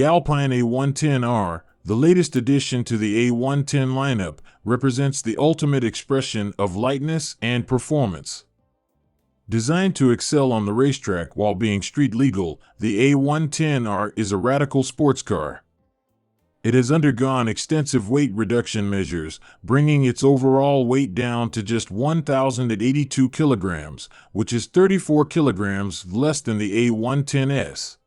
The Alpine A110 R, the latest addition to the A110 lineup, represents the ultimate expression of lightness and performance. Designed to excel on the racetrack while being street legal, the A110 R is a radical sports car. It has undergone extensive weight reduction measures, bringing its overall weight down to just 1,082 kilograms, which is 34 kilograms less than the A110 S.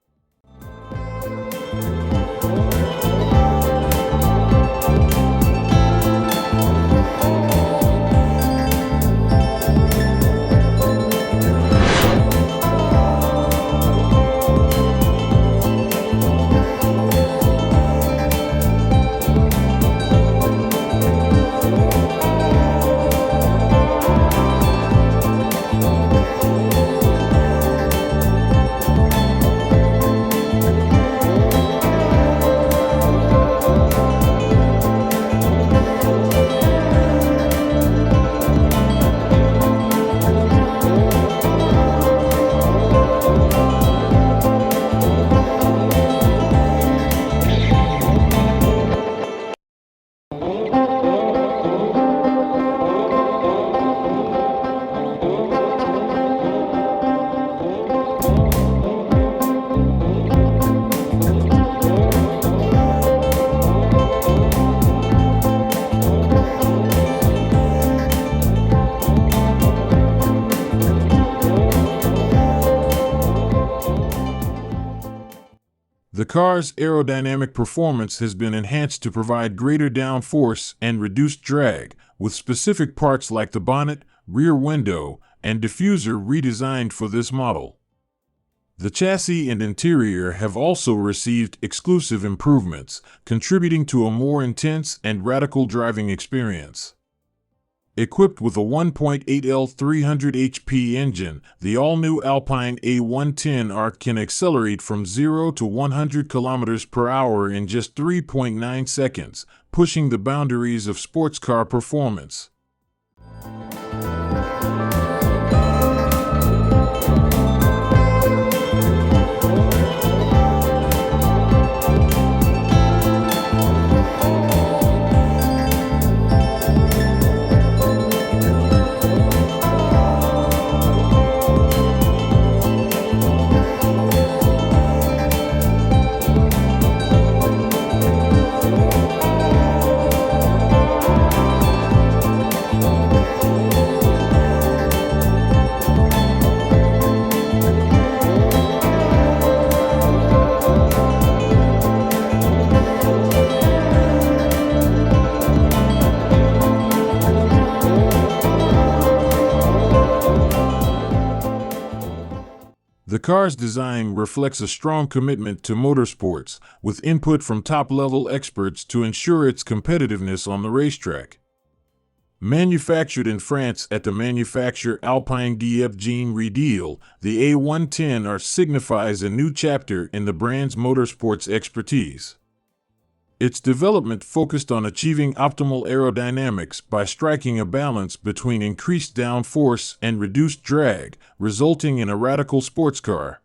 The car's aerodynamic performance has been enhanced to provide greater downforce and reduced drag, with specific parts like the bonnet, rear window, and diffuser redesigned for this model. The chassis and interior have also received exclusive improvements, contributing to a more intense and radical driving experience. Equipped with a 1.8L 300 HP engine, the all-new Alpine A110 R can accelerate from 0 to 100 km per hour in just 3.9 seconds, pushing the boundaries of sports car performance. The car's design reflects a strong commitment to motorsports, with input from top-level experts to ensure its competitiveness on the racetrack. Manufactured in France at the manufacturer Alpine Dieppe Rédélé, the A110 R signifies a new chapter in the brand's motorsports expertise. Its development focused on achieving optimal aerodynamics by striking a balance between increased downforce and reduced drag, resulting in a radical sports car.